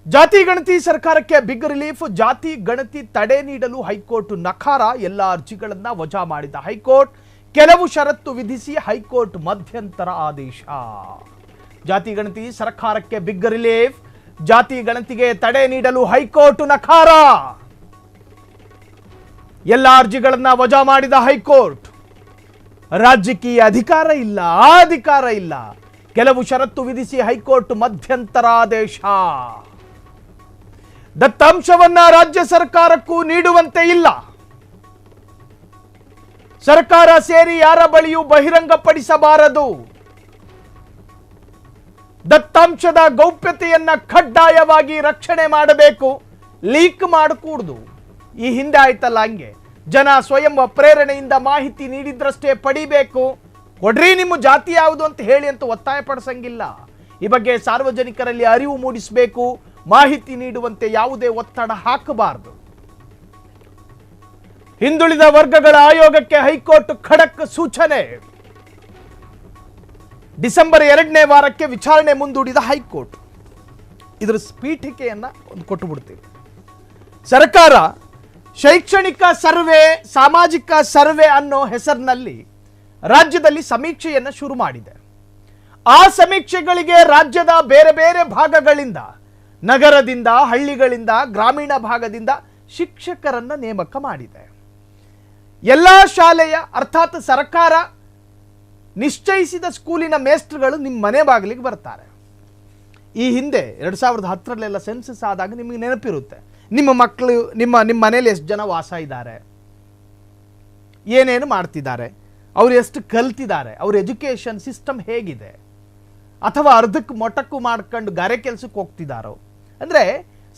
ಜಾತಿ ಗಣತಿ ಸರ್ಕಾರಕ್ಕೆ ಬಿಗ್ ರಿಲೀಫ್. ಜಾತಿ ಗಣತಿ ತಡೆ ನೀಡಲು ಹೈಕೋರ್ಟ್ ನಕಾರ. ಎಲ್ಲ ಅರ್ಜಿಗಳನ್ನು ವಜಾ ಮಾಡಿದ ಹೈಕೋರ್ಟ್. ಕೆಲವು ಷರತ್ತು ವಿಧಿಸಿ ಹೈಕೋರ್ಟ್ ಮಧ್ಯಂತರ ಆದೇಶ. ಜಾತಿ ಗಣತಿ ಸರ್ಕಾರಕ್ಕೆ ಬಿಗ್ ರಿಲೀಫ್. ಜಾತಿ ಗಣತಿಗೆ ತಡೆ ನೀಡಲು ಹೈಕೋರ್ಟ್ ನಕಾರ. ಎಲ್ಲ ಅರ್ಜಿಗಳನ್ನು ವಜಾ ಮಾಡಿದ ಹೈಕೋರ್ಟ್. ರಾಜ್ಯಕ್ಕೆ ಅಧಿಕಾರ ಇಲ್ಲ, ಆ ಅಧಿಕಾರ ಇಲ್ಲ. ಕೆಲವು ಷರತ್ತು ವಿಧಿಸಿ ಹೈಕೋರ್ಟ್ ಮಧ್ಯಂತರ ಆದೇಶ. ದತ್ತಾಂಶವನ್ನ ರಾಜ್ಯ ಸರ್ಕಾರಕ್ಕೂ ನೀಡುವಂತೆ ಇಲ್ಲ. ಸರ್ಕಾರ ಸೇರಿ ಯಾರ ಬಳಿಯೂ ಬಹಿರಂಗಪಡಿಸಬಾರದು. ದತ್ತಾಂಶದ ಗೌಪ್ಯತೆಯನ್ನ ಕಡ್ಡಾಯವಾಗಿ ರಕ್ಷಣೆ ಮಾಡಬೇಕು. ಲೀಕ್ ಮಾಡಕೂಡದು. ಈ ಹಿಂದೆ ಆಯ್ತಲ್ಲ ಹಂಗೆ, ಜನ ಸ್ವಯಂ ಪ್ರೇರಣೆಯಿಂದ ಮಾಹಿತಿ ನೀಡಿದ್ರಷ್ಟೇ ಪಡಿಬೇಕು. ಕೊಡ್ರಿ ನಿಮ್ಮ ಜಾತಿ ಯಾವುದು ಅಂತ ಹೇಳಿ ಅಂತ ಒತ್ತಾಯ ಪಡಿಸಂಗಿಲ್ಲ. ಈ ಬಗ್ಗೆ ಸಾರ್ವಜನಿಕರಲ್ಲಿ ಅರಿವು ಮೂಡಿಸಬೇಕು. ಮಾಹಿತಿ ನೀಡುವಂತೆ ಯಾವುದೇ ಒತ್ತಡ ಹಾಕಬಾರದು. ಹಿಂದುಳಿದ ವರ್ಗಗಳ ಆಯೋಗಕ್ಕೆ ಹೈಕೋರ್ಟ್ ಖಡಕ್ ಸೂಚನೆ. ಡಿಸೆಂಬರ್ 2ನೇ ವಾರಕ್ಕೆ ವಿಚಾರಣೆ ಮುಂದೂಡಿದ ಹೈಕೋರ್ಟ್. ಇದರ ಪೀಠಿಕೆಯನ್ನ ಕೊಟ್ಟು ಬಿಡ್ತೀವಿ. ಸರ್ಕಾರ ಶೈಕ್ಷಣಿಕ ಸರ್ವೆ, ಸಾಮಾಜಿಕ ಸರ್ವೆ ಅನ್ನೋ ಹೆಸರಿನಲ್ಲಿ ರಾಜ್ಯದಲ್ಲಿ ಸಮೀಕ್ಷೆಯನ್ನು ಶುರು ಮಾಡಿದೆ. ಆ ಸಮೀಕ್ಷೆಗಳಿಗೆ ರಾಜ್ಯದ ಬೇರೆ ಬೇರೆ ಭಾಗಗಳಿಂದ, ನಗರದಿಂದ, ಹಳ್ಳಿಗಳಿಂದ, ಗ್ರಾಮೀಣ ಭಾಗದಿಂದ ಶಿಕ್ಷಕರನ್ನ ನೇಮಕ ಮಾಡಿದೆ. ಎಲ್ಲ ಶಾಲೆಯ ಅರ್ಥಾತ್ ಸರ್ಕಾರ ನಿಶ್ಚಯಿಸಿದ ಸ್ಕೂಲಿನ ಮೇಸ್ಟ್ರುಗಳು ನಿಮ್ಮ ಮನೆ ಬಾಗಿಲಿಗೆ ಬರ್ತಾರೆ. ಈ ಹಿಂದೆ 2010ರಲ್ಲೆಲ್ಲ ಸೆನ್ಸಸ್ ಆದಾಗ ನಿಮಗೆ ನೆನಪಿರುತ್ತೆ, ನಿಮ್ಮ ಮಕ್ಕಳು ನಿಮ್ಮ ಮನೇಲಿ ಎಷ್ಟು ಜನ ವಾಸ ಇದ್ದಾರೆ, ಏನೇನು ಮಾಡ್ತಿದ್ದಾರೆ, ಅವ್ರು ಎಷ್ಟು ಕಲ್ತಿದ್ದಾರೆ, ಅವ್ರ ಎಜುಕೇಷನ್ ಸಿಸ್ಟಮ್ ಹೇಗಿದೆ, ಅಥವಾ ಅರ್ಧಕ್ಕೆ ಮೊಟಕು ಮಾಡ್ಕೊಂಡು ಗಾರೆ ಕೆಲಸಕ್ಕೆ ಹೋಗ್ತಿದ್ದಾರೋ. ಅಂದರೆ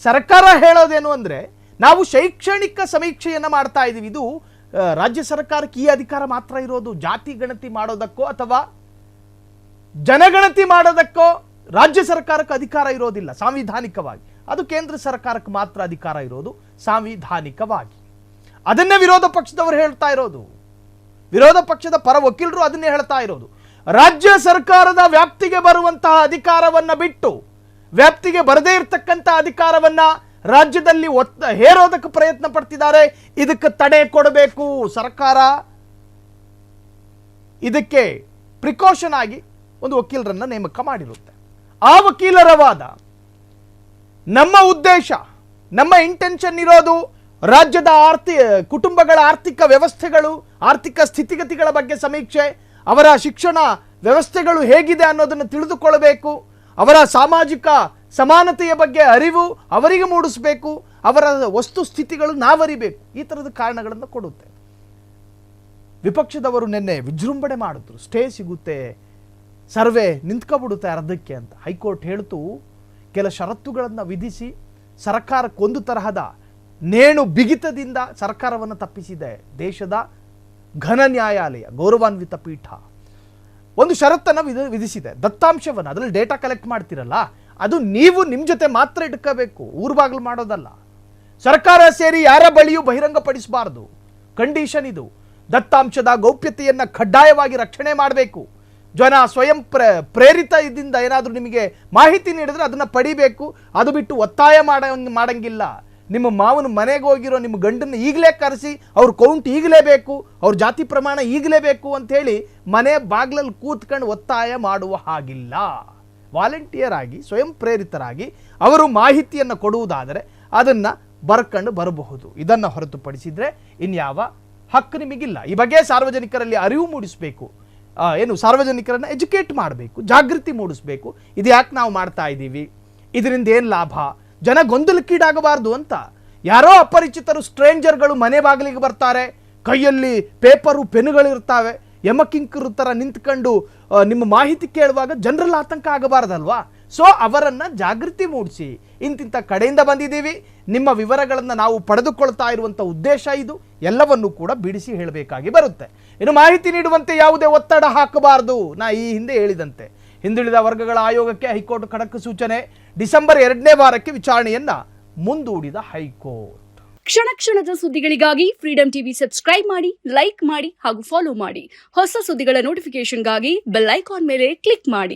ಸರ್ಕಾರ ಹೇಳೋದೇನು ಅಂದರೆ, ನಾವು ಶೈಕ್ಷಣಿಕ ಸಮೀಕ್ಷೆಯನ್ನು ಮಾಡ್ತಾ ಇದ್ದೀವಿ. ಇದು ರಾಜ್ಯ ಸರ್ಕಾರಕ್ಕೆ ಈ ಅಧಿಕಾರ ಮಾತ್ರ ಇರೋದು. ಜಾತಿ ಗಣತಿ ಮಾಡೋದಕ್ಕೋ ಅಥವಾ ಜನಗಣತಿ ಮಾಡೋದಕ್ಕೋ ರಾಜ್ಯ ಸರ್ಕಾರಕ್ಕೆ ಅಧಿಕಾರ ಇರೋದಿಲ್ಲ ಸಾಂವಿಧಾನಿಕವಾಗಿ. ಅದು ಕೇಂದ್ರ ಸರ್ಕಾರಕ್ಕೆ ಮಾತ್ರ ಅಧಿಕಾರ ಇರೋದು ಸಾಂವಿಧಾನಿಕವಾಗಿ. ಅದನ್ನೇ ವಿರೋಧ ಪಕ್ಷದವರು ಹೇಳ್ತಾ ಇರೋದು. ವಿರೋಧ ಪಕ್ಷದ ಪರ ವಕೀಲರು ಅದನ್ನೇ ಹೇಳ್ತಾ ಇರೋದು. ರಾಜ್ಯ ಸರ್ಕಾರದ ವ್ಯಾಪ್ತಿಗೆ ಬರುವಂತಹ ಅಧಿಕಾರವನ್ನ ಬಿಟ್ಟು ವ್ಯಾಪ್ತಿಗೆ ಬರದೇ ಇರತಕ್ಕಂಥ ಅಧಿಕಾರವನ್ನ ರಾಜ್ಯದಲ್ಲಿ ಹೇರೋದಕ್ಕೆ ಪ್ರಯತ್ನ ಪಡ್ತಿದ್ದಾರೆ. ಇದಕ್ಕೆ ತಡೆ ಕೊಡಬೇಕು ಸರ್ಕಾರ. ಇದಕ್ಕೆ ಪ್ರಿಕಾಷನ್ ಆಗಿ ಒಂದು ವಕೀಲರನ್ನ ನೇಮಕ ಮಾಡಿರುತ್ತೆ. ಆ ವಕೀಲರ ವಾದ, ನಮ್ಮ ಉದ್ದೇಶ, ನಮ್ಮ ಇಂಟೆನ್ಷನ್ ಇರೋದು ರಾಜ್ಯದ ಕುಟುಂಬಗಳ ಆರ್ಥಿಕ ವ್ಯವಸ್ಥೆಗಳು, ಆರ್ಥಿಕ ಸ್ಥಿತಿಗತಿಗಳ ಬಗ್ಗೆ ಸಮೀಕ್ಷೆ, ಅವರ ಶಿಕ್ಷಣ ವ್ಯವಸ್ಥೆಗಳು ಹೇಗಿದೆ ಅನ್ನೋದನ್ನು ತಿಳಿದುಕೊಳ್ಳಬೇಕು, ಅವರ ಸಾಮಾಜಿಕ ಸಮಾನತೆಯ ಬಗ್ಗೆ ಅರಿವು ಅವರಿಗೆ ಮೂಡಿಸಬೇಕು, ಅವರ ವಸ್ತು ಸ್ಥಿತಿಗಳು ನಾವರಿಬೇಕು. ಈ ಥರದ ಕಾರಣಗಳನ್ನು ಕೊಡುತ್ತೆ. ವಿಪಕ್ಷದವರು ನಿನ್ನೆ ವಿಜೃಂಭಣೆ ಮಾಡಿದ್ರು, ಸ್ಟೇ ಸಿಗುತ್ತೆ, ಸರ್ವೆ ನಿಂತ್ಕೊಬಿಡುತ್ತೆ ಅರ್ಧಕ್ಕೆ ಅಂತ. ಹೈಕೋರ್ಟ್ ಹೇಳ್ತು, ಕೆಲ ಷರತ್ತುಗಳನ್ನು ವಿಧಿಸಿ ಸರ್ಕಾರಕ್ಕೊಂದು ತರಹದ ನೇಣು ಬಿಗಿತದಿಂದ ಸರ್ಕಾರವನ್ನು ತಪ್ಪಿಸಿದೆ ದೇಶದ ಘನ ನ್ಯಾಯಾಲಯ, ಗೌರವಾನ್ವಿತ ಪೀಠ. ಒಂದು ಷರತ್ತನ್ನು ವಿಧಿಸಿದೆ. ದತ್ತಾಂಶವನ್ನು, ಅದರಲ್ಲಿ ಡೇಟಾ ಕಲೆಕ್ಟ್ ಮಾಡ್ತಿರಲ್ಲ, ಅದು ನೀವು ನಿಮ್ಮ ಜೊತೆ ಮಾತ್ರ ಇಟ್ಕೋಬೇಕು, ಊರ್ಬಾಗ್ಲು ಮಾಡೋದಲ್ಲ. ಸರ್ಕಾರ ಸೇರಿ ಯಾರ ಬಳಿಯೂ ಬಹಿರಂಗಪಡಿಸಬಾರದು. ಕಂಡೀಷನ್ ಇದು. ದತ್ತಾಂಶದ ಗೌಪ್ಯತೆಯನ್ನು ಕಡ್ಡಾಯವಾಗಿ ರಕ್ಷಣೆ ಮಾಡಬೇಕು. ಜನ ಸ್ವಯಂ ಪ್ರೇರಿತ ಇದರಿಂದ ಏನಾದರೂ ನಿಮಗೆ ಮಾಹಿತಿ ನೀಡಿದ್ರೆ ಅದನ್ನು ಪಡಿಬೇಕು. ಅದು ಬಿಟ್ಟು ಒತ್ತಾಯ ಮಾಡಂಗಿಲ್ಲ. ನಿಮ್ಮ ಮಾವನ ಮನೆಗೆ ಹೋಗಿರೋ ನಿಮ್ಮ ಗಂಡನ್ನು ಈಗಲೇ ಕರೆಸಿ ಅವ್ರ ಕೌಂಟ್ ಈಗಲೇ ಬೇಕು, ಅವ್ರ ಜಾತಿ ಪ್ರಮಾಣ ಈಗಲೇ ಬೇಕು ಅಂಥೇಳಿ ಮನೆ ಬಾಗಿಲಲ್ಲಿ ಕೂತ್ಕೊಂಡು ಒತ್ತಾಯ ಮಾಡುವ ಹಾಗಿಲ್ಲ. ವಾಲಂಟಿಯರ್ ಆಗಿ, ಸ್ವಯಂ ಪ್ರೇರಿತರಾಗಿ ಅವರು ಮಾಹಿತಿಯನ್ನು ಕೊಡುವುದಾದರೆ ಅದನ್ನು ಬರ್ಕೊಂಡು ಬರಬಹುದು. ಇದನ್ನು ಹೊರತುಪಡಿಸಿದರೆ ಇನ್ಯಾವ ಹಕ್ಕು ನಿಮಗಿಲ್ಲ. ಈ ಬಗ್ಗೆ ಸಾರ್ವಜನಿಕರಲ್ಲಿ ಅರಿವು ಮೂಡಿಸಬೇಕು. ಸಾರ್ವಜನಿಕರನ್ನು ಎಜುಕೇಟ್ ಮಾಡಬೇಕು, ಜಾಗೃತಿ ಮೂಡಿಸಬೇಕು. ಇದು ಯಾಕೆ ನಾವು ಮಾಡ್ತಾ ಇದ್ದೀವಿ, ಇದರಿಂದ ಏನು ಲಾಭ, ಜನ ಗೊಂದಲಕ್ಕೀಡಾಗಬಾರ್ದು ಅಂತ. ಯಾರೋ ಅಪರಿಚಿತರು, ಸ್ಟ್ರೇಂಜರ್ಗಳು ಮನೆ ಬಾಗಿಲಿಗೆ ಬರ್ತಾರೆ, ಕೈಯಲ್ಲಿ ಪೇಪರು ಪೆನ್ನುಗಳಿರ್ತಾವೆ, ಯಮಕಿಂಕರು ಥರ ನಿಂತ್ಕೊಂಡು ನಿಮ್ಮ ಮಾಹಿತಿ ಕೇಳುವಾಗ ಜನರಲ್ಲಿ ಆತಂಕ ಆಗಬಾರ್ದಲ್ವಾ. ಸೊ ಅವರನ್ನು ಜಾಗೃತಿ ಮೂಡಿಸಿ, ಇಂತಿಂಥ ಕಡೆಯಿಂದ ಬಂದಿದ್ದೀವಿ, ನಿಮ್ಮ ವಿವರಗಳನ್ನು ನಾವು ಪಡೆದುಕೊಳ್ತಾ ಇರುವಂಥ ಉದ್ದೇಶ ಇದು, ಎಲ್ಲವನ್ನೂ ಕೂಡ ಬಿಡಿಸಿ ಹೇಳಬೇಕಾಗಿ ಬರುತ್ತೆ. ಇನ್ನು ಮಾಹಿತಿ ನೀಡುವಂತೆ ಯಾವುದೇ ಒತ್ತಡ ಹಾಕಬಾರದು. ನಾ ಈ ಹಿಂದೆ ಹೇಳಿದಂತೆ ಹಿಂದುಳಿದ ವರ್ಗಗಳ ಆಯೋಗಕ್ಕೆ ಹೈಕೋರ್ಟ್ ಖಡಕ್ ಸೂಚನೆ. ಡಿಸೆಂಬರ್ 2ನೇ ವಾರಕ್ಕೆ ವಿಚಾರಣೆಯನ್ನ ಮುಂದೂಡಿದ ಹೈಕೋರ್ಟ್. ಕ್ಷಣ ಕ್ಷಣದ ಸುದ್ದಿಗಳಿಗಾಗಿ ಫ್ರೀಡಂ ಟಿವಿ ಸಬ್ಸ್ಕ್ರೈಬ್ ಮಾಡಿ, ಲೈಕ್ ಮಾಡಿ ಹಾಗೂ ಫಾಲೋ ಮಾಡಿ. ಹೊಸ ಸುದ್ದಿಗಳ ನೋಟಿಫಿಕೇಶನ್ಗಾಗಿ ಬೆಲ್ ಐಕಾನ್ ಮೇಲೆ ಕ್ಲಿಕ್ ಮಾಡಿ.